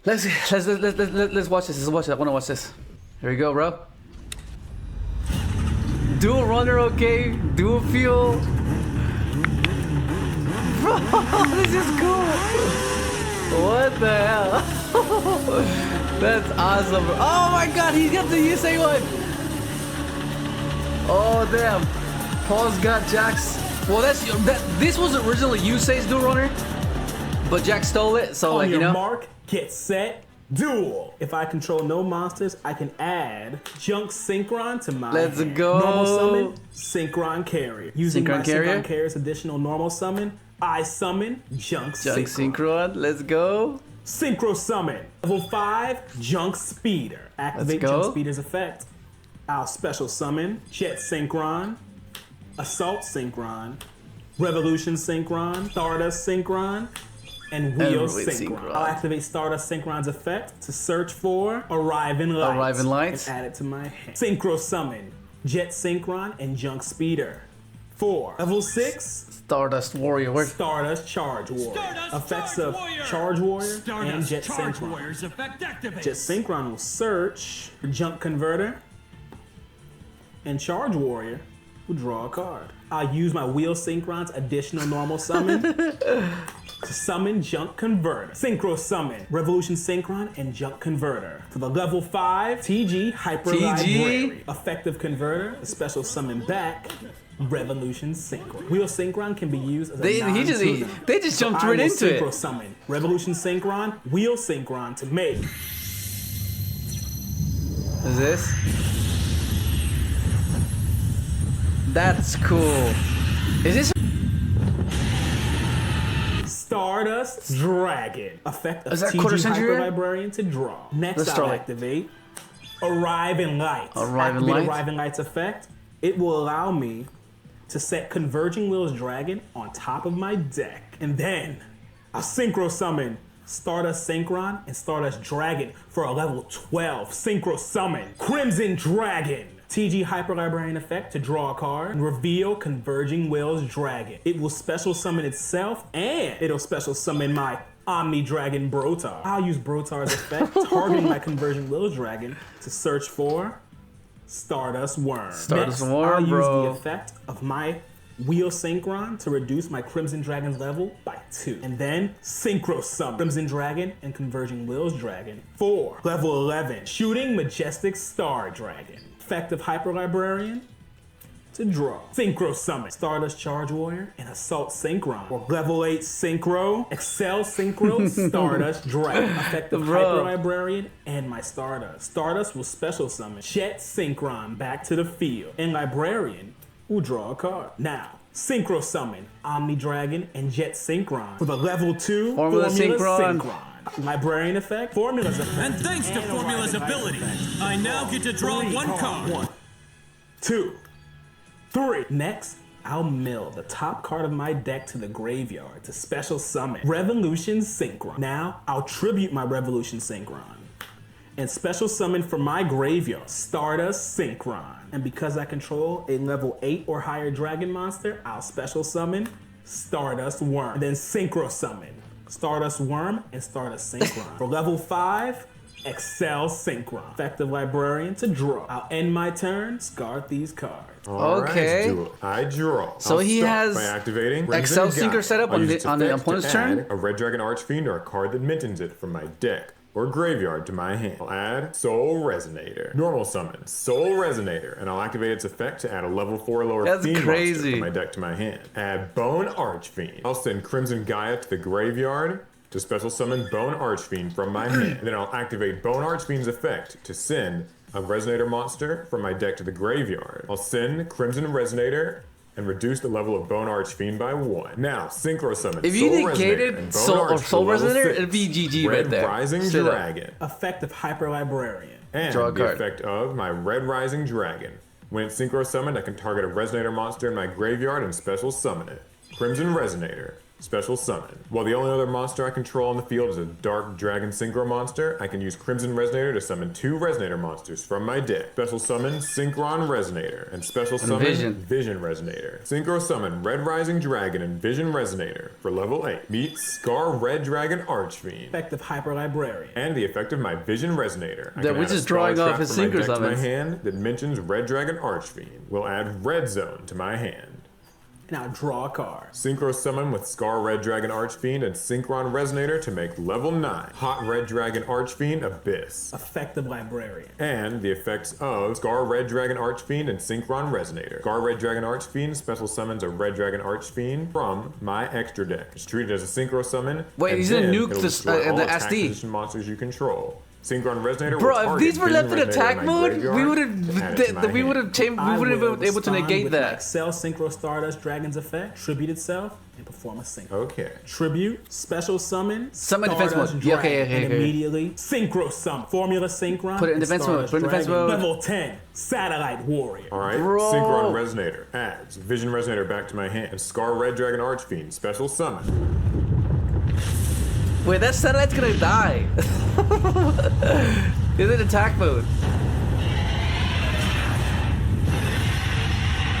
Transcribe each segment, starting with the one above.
Let's watch this. Let's watch it. I want to watch this. Here we go, bro. Dual runner, okay. Dual fuel. Bro, this is cool. What the hell? That's awesome. Bro. Oh my God, he's got the USA one. Oh damn. Paul's got Jack's. Well, this was originally Yusei's dual runner, but Jack stole it. So like, you know. Mark, get set, duel. If I control no monsters, I can add Junk Synchron to my hand. Go. Normal summon, Synchron Carrier. Using Synchron my Carrier? Synchron Carrier's additional normal summon, I summon Junk Synchron. Let's go. Synchro summon. Level 5, Junk Speeder. Activate Junk Speeder's effect. I'll special summon Jet Synchron, Assault Synchron, Revolution Synchron, Stardust Synchron, and Wheel Synchron. I'll activate Stardust Synchron's effect to search for Arriving Lights. And add it to my hand. Synchro summon Jet Synchron and Junk Speeder. 4. Level 6. Stardust Warrior. Stardust Charge Warrior. Effects of Charge Warrior and Jet Synchron. Jet Synchron will search for Junk Converter, and Charge Warrior will draw a card. I'll use my Wheel Synchron's additional normal summon to summon Junk Converter. Synchro summon Revolution Synchron and Junk Converter. For the level 5 TG Hyper Library. Effective Converter, a special summon back Revolution Synchron. Wheel Synchron can be used as a non-tuner. They just jumped right into it. Synchro summon Revolution Synchron, Wheel Synchron to make. Is this? That's cool. Is this? Stardust Dragon. Effect of TG Hyper Librarian to draw. Next, I'll activate Arriving Lights. Arriving Lights effect. It will allow me to set Converging Wheels Dragon on top of my deck. And then I'll Synchro summon Stardust Synchron and Stardust Dragon for a level 12 Synchro summon Crimson Dragon. TG Hyper Librarian effect to draw a card and reveal Converging Wheels Dragon. It will special summon itself and it'll special summon my Omni Dragon Brotar. I'll use Brotar's effect, targeting my Converging Wheels Dragon to search for Stardust Worm. Next, I'll use the effect of my Wheel Synchron to reduce my Crimson Dragon's level by 2. And then Synchro summon Crimson Dragon and Converging Wheels Dragon. 4. Level 11, Shooting Majestic Star Dragon. Effective Hyper Librarian to draw. Synchro summon Stardust Charge Warrior and Assault Synchron. Or level 8 Synchro, Excel Synchro, Stardust Dragon. Effective Hyper Librarian and my Stardust. Stardust will special summon Jet Synchron back to the field, and Librarian will draw a card. Now, Synchro summon Omni Dragon and Jet Synchron for the level 2 Formula Synchron. Librarian effect, Formula's effect. And thanks to Formula's ability, I now get to draw one card. 1, 2, 3. Next, I'll mill the top card of my deck to the graveyard to special summon Revolution Synchron. Now, I'll tribute my Revolution Synchron and special summon from my graveyard Stardust Synchron. And because I control a level 8 or higher dragon monster, I'll special summon Stardust Worm. And then Synchro summon Stardust Worm and Stardust Synchron. For level 5, Excel Synchron. Effective Librarian to draw. I'll end my turn, discard these cards. Okay. Right, I draw. So he has by activating Excel Synchro set up on the opponent's turn. A red dragon Archfiend or a card that mentions it from my deck or graveyard to my hand. I'll add Soul Resonator. Normal summon Soul Resonator, and I'll activate its effect to add a level 4 lower fiend monster from my deck to my hand. Add Bone Archfiend. I'll send Crimson Gaia to the graveyard to special summon Bone Archfiend from my hand. And then I'll activate Bone Archfiend's effect to send a Resonator monster from my deck to the graveyard. I'll send Crimson Resonator and reduce the level of Bone Archfiend by 1. Now, Synchro summon if you negated Soul Resonator, it'd be GG right there. Red Rising Dragon. Effective Hyper Librarian. And the effect of my Red Rising Dragon. When it's Synchro summoned, I can target a Resonator monster in my graveyard and special summon it. Crimson Resonator. special summon. While the only other monster I control on the field is a Dark Dragon Synchro monster, I can use Crimson Resonator to summon 2 Resonator monsters from my deck. Special summon Synchron Resonator and special summon Vision Resonator. Synchro summon Red Rising Dragon and Vision Resonator for level 8. Meet Scar Red Dragon Archfiend. Effective Hyper Librarian. And the effect of my Vision Resonator. That which is drawing off his Synchro summons. My hand that mentions Red Dragon Archfiend will add Red Zone to my hand. Now draw a card. Synchro summon with Scar Red Dragon Archfiend and Synchron Resonator to make level 9. Hot Red Dragon Archfiend Abyss. Effective Librarian. And the effects of Scar Red Dragon Archfiend and Synchron Resonator. Scar Red Dragon Archfiend special summons a Red Dragon Archfiend from my extra deck. It's treated as a Synchro summon. Wait, he's gonna nuke the SD. Position monsters you control. Synchron Resonator. Bro, if these were left in attack mode, we would have been able to negate that. Excel Synchro Stardust Dragon's effect, tribute itself, and perform a synchro. Okay. Tribute, special summon, summon defense mode. Yeah, okay. And immediately synchro summon. Formula Synchron. Put it in defense mode. Put it in defense mode. Level 10, Satellite Warrior. Alright, Synchron Resonator adds Vision Resonator back to my hand. Scar Red Dragon Archfiend, special summon. Wait, that satellite's gonna die. Is it attack mode?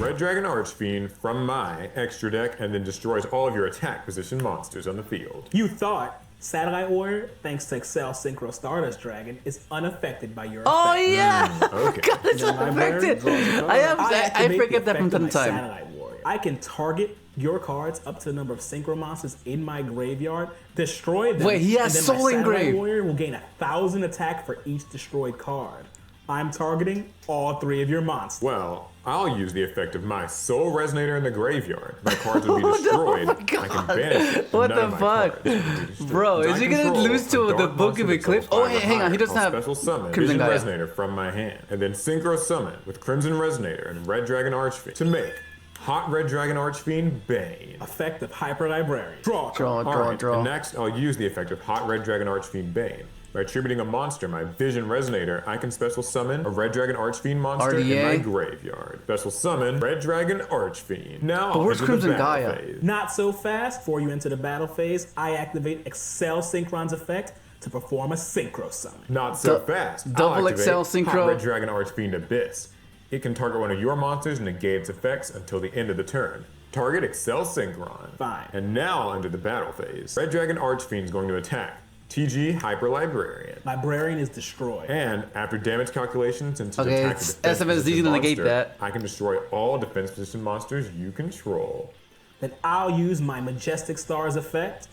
Red Dragon Archfiend from my extra deck and then destroys all of your attack position monsters on the field. You thought Satellite Warrior, thanks to Excel Synchro Stardust Dragon, is unaffected by your Oh effect. yeah! Okay. God, it's unaffected. I forget that from time to time. Satellite Warrior. I can target your cards up to the number of synchro monsters in my graveyard, destroy them. Wait, he has and then Soul my Satellite Engrave. Warrior will gain 1,000 attack for each destroyed card. I'm targeting all 3 of your monsters. Well, I'll use the effect of my Soul Resonator in the graveyard. My cards will be destroyed. Oh my God. I can banish it. What the fuck? Bro, is he gonna lose to the Book of Eclipse? Oh, wait, hang on. He doesn't have special summon Crimson Vision Gaia. Resonator from my hand. And then Synchro summon with Crimson Resonator and Red Dragon Archfiend to make Hot Red Dragon Archfiend Bane. Effect of Hyper Librarian. Draw. And next, I'll use the effect of Hot Red Dragon Archfiend Bane. By attributing a monster, my Vision Resonator, I can special summon a Red Dragon Archfiend monster in my graveyard. Special summon Red Dragon Archfiend. Now, but where's Crimson Gaia? Phase. Not so fast. Before you enter the battle phase, I activate Excel Synchron's effect to perform a Synchro summon. Not so fast. Double Excel Synchro. Hot Red Dragon Archfiend Abyss. It can target one of your monsters and negate its effects until the end of the turn. Target Excel Synchron. Fine. And now under the battle phase. Red Dragon Archfiend is going to attack TG Hyper Librarian. Librarian is destroyed. And after damage calculations and to attack the defense SFSD position to negate monster, that. I can destroy all defense position monsters you control. Then I'll use my Majestic Stars effect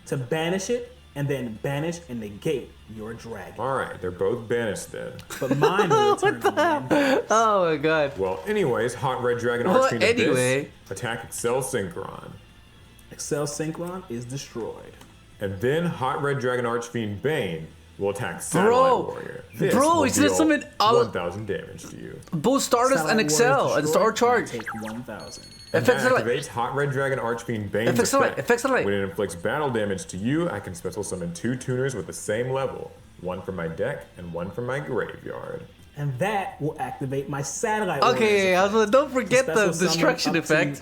to banish it, and then banish and negate your dragon. Alright, they're both banished then. But mine will return What the hell? Oh my God. Well, anyways, Hot Red Dragon Well, Archfiend anyway. Abyss, attack Excel Synchron. Excel Synchron is destroyed. And then Hot Red Dragon Archfiend Bane will attack Satellite Warrior. This will he's gonna deal summon 1,000 damage to you. both Stardust and Excel and Star Charge. Take 1,000. And that activates Hot Red Dragon Archfiend Bane's effect. Satellite. When it inflicts battle damage to you, I can special summon 2 tuners with the same level. One from my deck and one from my graveyard. And that will activate my Satellite Okay, Warriors don't forget the Special summon destruction up to- effect.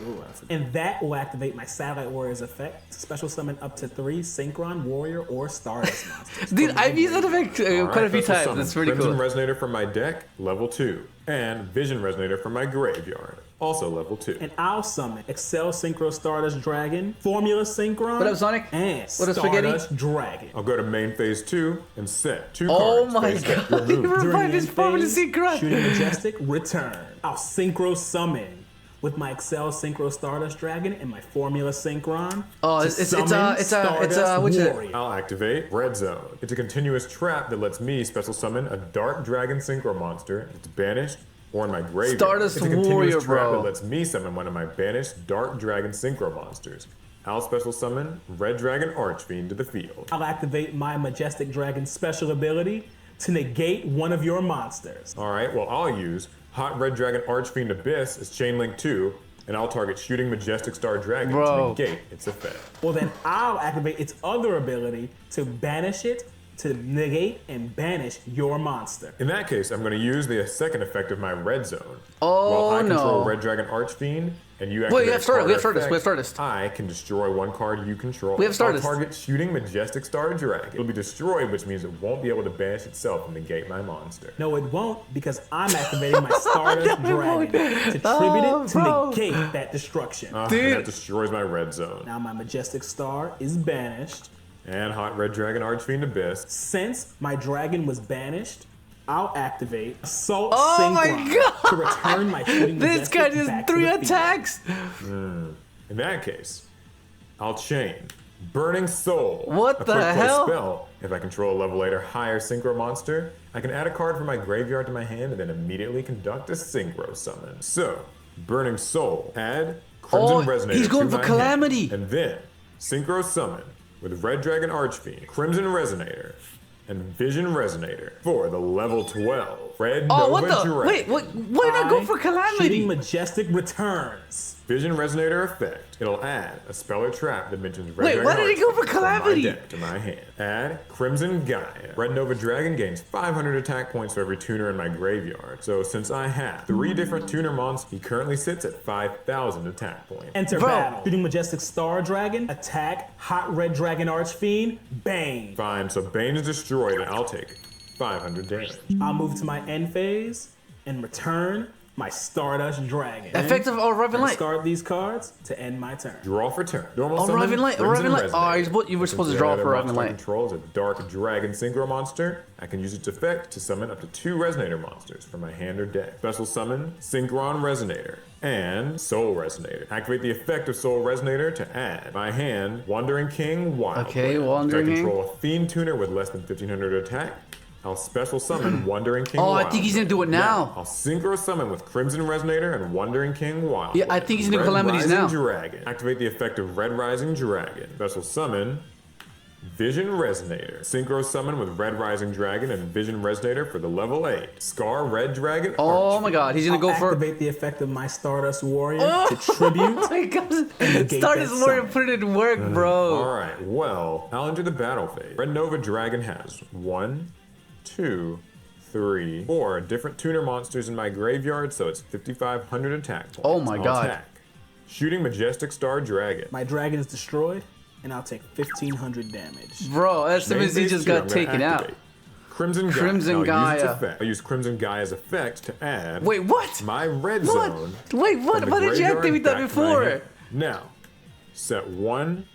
And that will activate my Satellite Warriors effect to special summon up to 3 Synchron, Warrior, or Stardust monsters. Dude, I've used that effect quite a few special times. summon That's pretty cool. Crimson Resonator from my deck, level 2. And Vision Resonator from my graveyard, also level 2. And I'll summon Excel Synchro Stardust Dragon, Formula Synchron. What up, Sonic? And What up, Spaghetti? Stardust Dragon. I'll go to main phase 2 and set 2 Oh cards. my Face deck God. removed. You revived his end Formula phase, Synchron. Shooting Majestic, return. I'll Synchro Summon with my Excel Synchro Stardust Dragon and my Formula Synchron. Oh, to it's summon Stardust which is it? Warrior. I'll activate Red Zone. It's a continuous trap that lets me special summon a Dark Dragon Synchro monster that's banished or in my graveyard. Stardust it's a continuous Warrior, trap bro. that lets me summon one of my banished Dark Dragon Synchro monsters. I'll special summon Red Dragon Archfiend to the field. I'll activate my Majestic Dragon special ability to negate one of your monsters. Alright, well I'll use Hot Red Dragon Archfiend Abyss as Chain Link 2, and I'll target Shooting Majestic Star Dragon to negate its effect. Well, then I'll activate its other ability to banish it, to negate and banish your monster. In that case, I'm going to use the second effect of my Red Zone. Oh, While I control no. Red Dragon Archfiend, and you Wait, we have Stardust. Stardust. I can destroy one card you control. We have Stardust. I'll target Shooting Majestic Star Dragon. It'll be destroyed, which means it won't be able to banish itself and negate my monster. No, it won't, because I'm activating my Stardust Dragon to tribute it to negate that destruction. Dude. That destroys my red zone. Now my Majestic Star is banished. And Hot Red Dragon Archfiend Abyss. Since my dragon was banished, I'll activate Assault Oh my Synchro to return my Shooting This guy Majestic just back to 3 the field. attacks. In that case, I'll chain Burning Soul. What a the quick play hell? spell. If I control a level 8 or higher Synchro monster, I can add a card from my graveyard to my hand and then immediately conduct a Synchro summon. So, Burning Soul, add Crimson Resonator he's going to for my Calamity. hand, and then Synchro summon with Red Dragon Archfiend, Crimson Resonator, and Vision Resonator for the level 12 Red Nova what the? Dragon. Wait, why not go for Calamity? Shooting Majestic returns. Vision Resonator effect. It'll add a spell or trap that mentions Red Wait, Dragon why did he go for Archfiend Calamity? from my deck to my hand. Add Crimson Gaia. Red Nova Dragon gains 500 attack points for every tuner in my graveyard. So since I have 3 different tuner monsters, he currently sits at 5,000 attack points. Enter battle. Shooting Majestic Star Dragon, attack Hot Red Dragon Archfiend, Bane. Fine, so Bane is destroyed and I'll take 500 damage. I'll move to my end phase and return my Stardust Dragon. Effective Arriving Light. Discard these cards to end my turn. Draw for turn. Normal Arriving summon, Light. Crimson Arriving Light. Resonator. Oh, you were supposed to Since draw the for other Arriving monster I Light. control is a Dark Dragon Synchro monster. I can use its effect to summon up to 2 Resonator monsters from my hand or deck. Special summon Synchron Resonator and Soul Resonator. Activate the effect of Soul Resonator to add my hand Wandering King Wild. Okay, Blade. Wandering If I King. control a Fiend Tuner with less than 1500 attack, I'll special summon Wandering King Oh, I Wild. think he's gonna do it now. I'll Synchro summon with Crimson Resonator and Wandering King Wild. Yeah, I think he's gonna do Red Calamities Rising now. Dragon. Activate the effect of Red Rising Dragon. Special summon Vision Resonator. Synchro summon with Red Rising Dragon and Vision Resonator for the level 8. Scar Red Dragon. Oh my god, he's gonna go for. Activate the effect of my Stardust Warrior to tribute. Oh my god. negate Stardust that Warrior summon. put it in work, bro. Alright, well, I'll enter the battle phase. Red Nova Dragon has 1, 2, 3, 4 different tuner monsters in my graveyard, so it's 5,500 attack points. Oh my I'll god. attack. Shooting Majestic Star Dragon. My dragon is destroyed, and I'll take 1,500 damage. Bro, Main SMZ phase just 2, I'm got gonna taken out. activate Crimson Gaia. Crimson I'll Gaia. Use its effect. I'll use Crimson Gaia's effect to add Wait, what? my red What? zone. Wait, what? from the Why did you graveyard activate that back to my before? hand. Now, set 1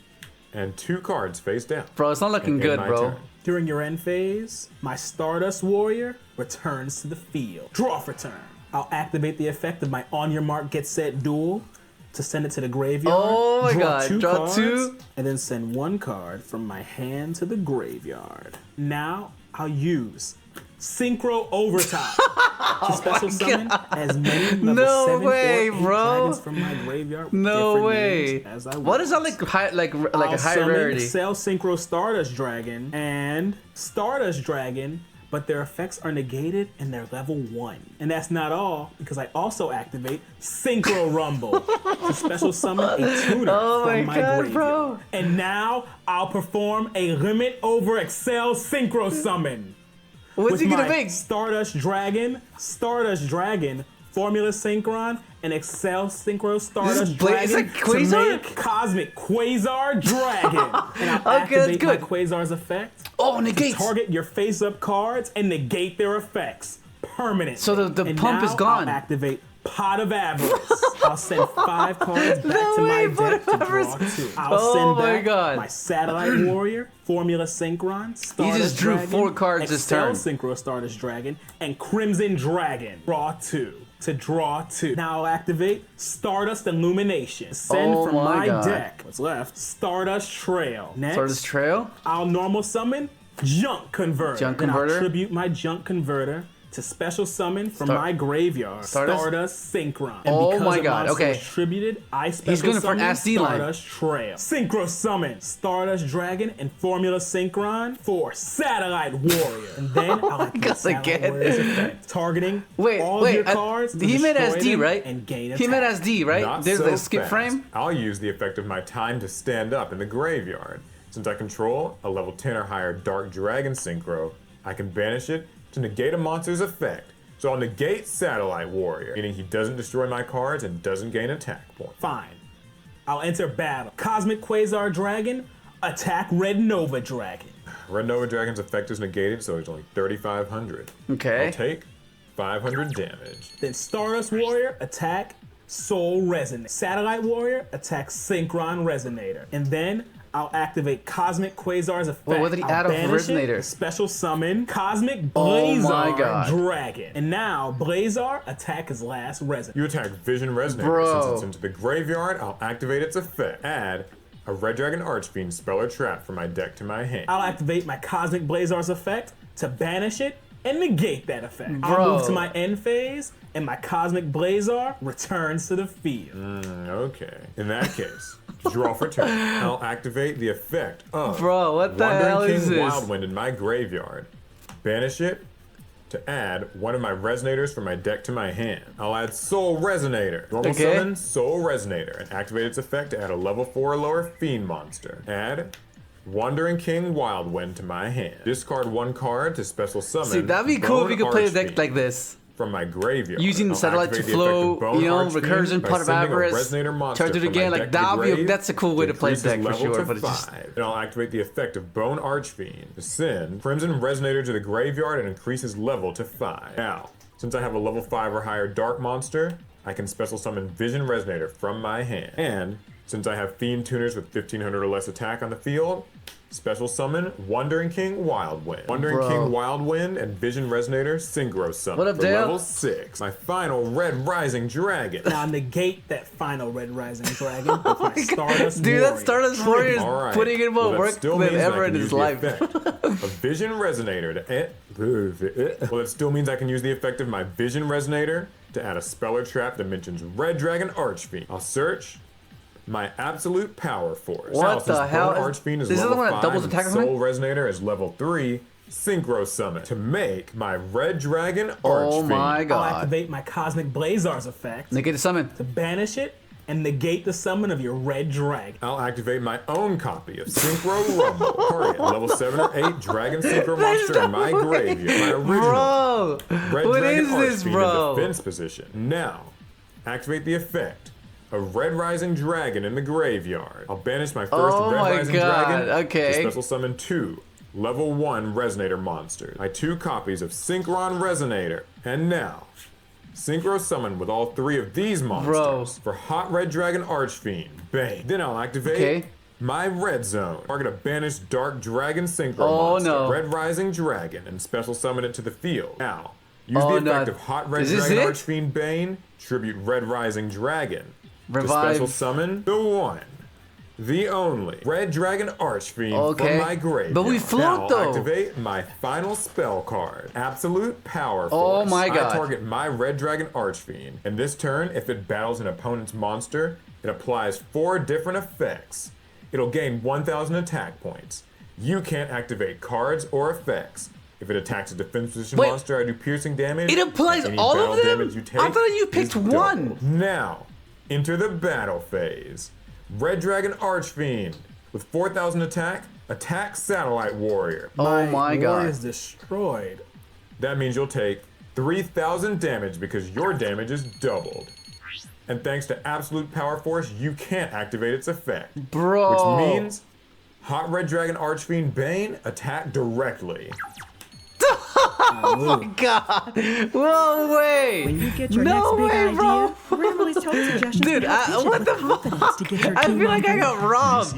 and 2 cards face down. Bro, it's not looking and good, end my bro. turn. During your end phase, my Stardust Warrior returns to the field. Draw for turn. I'll activate the effect of my On Your Mark, Get Set Duel to send it to the graveyard. Oh my god, draw cards, 2. and then send 1 card from my hand to the graveyard. Now I'll use Synchro Overtime to special summon as many level No 7 way, or 8 bro. dragons from my graveyard. with No different way. names as I What wish. is that like like a I'll high summon rarity? Cell Synchro Stardust Dragon and Stardust Dragon, but their effects are negated and they're level 1. And that's not all, because I also activate Synchro Rumble to special summon a tuner Oh from my my God, graveyard. bro. And now I'll perform a Limit Over Excel Synchro Summon. What's with he gonna my make? Stardust Dragon, Formula Synchron, and Excel Synchro Stardust Is Dragon that Quasar? to make Cosmic Quasar Dragon. And I'll Okay, that's activate good. my Quasar's effect. Oh, negates. Target your face-up cards and negate their effects permanently. So the And pump now is gone. I'll activate Pot of Avarice. I'll send 5 cards back No to my way, Pot deck of to draw Avarice. 2. I'll Oh send my back God. my Satellite Warrior, Formula Synchron, Stardust drew Dragon, 4 cards this Excel turn. Synchro Stardust Dragon, and Crimson Dragon. Draw 2. To draw 2. Now I'll activate Stardust Illumination. Send Oh from my my God. deck, what's left, Stardust Trail. Next, Stardust Trail? I'll normal summon Junk Converter. Junk Then Converter? I'll tribute my Junk Converter to special summon from my graveyard, Stardust? Synchron. And Oh because my a God, monster okay. is tributed, I special He's going for an summon SD line. Stardust Trail. Synchro summon Stardust Dragon and Formula Synchron for Satellite Warrior. And then I'll activate God, Satellite again. Warrior's effect, targeting all of your cards to he made destroy SD, them right? and gain attack. He made SD, right? Not There's so the skip fast. frame. I'll use the effect of my time to stand up in the graveyard. Since I control a level 10 or higher Dark Dragon Synchro, I can banish it to negate a monster's effect. So I'll negate Satellite Warrior, meaning he doesn't destroy my cards and doesn't gain attack points. Fine. I'll enter battle. Cosmic Quasar Dragon, attack Red Nova Dragon. Red Nova Dragon's effect is negated, so he's only 3,500. Okay. I'll take 500 damage. Then Stardust Warrior, attack Soul Resonator. Satellite Warrior, attack Synchron Resonator. And then I'll activate Cosmic Quasar's effect. Well, what did he add off Resonator? Special summon Cosmic Blazar Dragon. And now Blazar attack his last Resonator. You attack Vision Resonator. Bro. Since it's into the graveyard, I'll activate its effect. Add a Red Dragon Archfiend spell or trap from my deck to my hand. I'll activate my Cosmic Blazar's effect to banish it and negate that effect. Bro. I'll move to my end phase, and my Cosmic Blazar returns to the field. Okay. In that case, draw for turn. I'll activate the effect of Bro, what the Wandering hell King is this? Wildwind in my graveyard. Banish it to add one of my Resonators from my deck to my hand. I'll add Soul Resonator. Normal summon Soul Resonator and activate its effect to add a level 4 or lower Fiend monster. Add Wandering King Wildwind to my hand. Discard one card to special summon. See, that'd be cool if you could play a deck Archfiend like this. from my graveyard. Using the satellite to flow, you know, recursion, pot of avarice, charge it again. Like that's a cool way to play the deck for sure. But it's just and I'll activate the effect of Bone Archfiend to send Crimson Resonator to the graveyard and increase his level to 5. Now, since I have a level 5 or higher Dark monster, I can special summon Vision Resonator from my hand. And since I have Fiend Tuners with 1500 or less attack on the field, special summon Wandering King Wildwind. Wandering King Wildwind and Vision Resonator Synchro summon. What up, for Dale? level 6. My final Red Rising Dragon. Now negate that final Red Rising Dragon with my Stardust dude, Warrior. that Stardust Warrior is All right. putting in more that work still than means I ever can in use his the life. effect of Vision Resonator to well, it still means I can use the effect of my Vision Resonator to add a spell or trap that mentions Red Dragon Archfiend. I'll search my absolute power force. What now, the since hell Bone is- Archfiend is this is the level one that 5 doubles and attack or Soul Resonator is level 3, Synchro summon to make my Red Dragon Archfiend. Oh my I'll god. activate my Cosmic Blazar's effect Negate the summon. to banish it and negate the summon of your Red Dragon. I'll activate my own copy of Synchro Rumble. Target level 7 or 8 Dragon Synchro monster in my graveyard. My original Bro, Red what Dragon is this, Archfiend bro? in defense position. Now, activate the effect of Red Rising Dragon in the graveyard. I'll banish my first Oh Red my Rising God, Dragon okay. to special summon 2 level 1 Resonator monsters. My 2 copies of Synchron Resonator. And now, Synchro summon with all 3 of these monsters for Hot Red Dragon Archfiend. Bang. Then I'll activate my Red Zone. Target a banished Dark Dragon Synchro monster, no. Red Rising Dragon, and special summon it to the field. Now, use Oh, the effect no. of Hot Red Is this Dragon it? Archfiend Bane, tribute Red Rising Dragon. To Revive. special summon the one, the only Red Dragon Archfiend Okay. from my graveyard. But we float, now, though. Activate my final spell card, Absolute Power Oh Force. my God. I target my Red Dragon Archfiend. And this turn, if it battles an opponent's monster, it applies 4 different effects. It'll gain 1,000 attack points. You can't activate cards or effects. If it attacks a defense position Wait. monster, I do piercing damage. It applies Any all battle of them? damage you take I thought you is picked doubled. one. Now, enter the battle phase. Red Dragon Archfiend with 4,000 attack, attack Satellite Warrior. Oh my god. Warrior is destroyed. That means you'll take 3,000 damage because your damage is doubled. And thanks to Absolute Power Force, you can't activate its effect. Bro. Which means Hot Red Dragon Archfiend Bane attack directly. Oh my god. Whoa, wait. When you get your No next big way, idea, bro. Grandma's top suggestions Dude, can help teach you what the the confidence to get your I team feel like I on got robbed.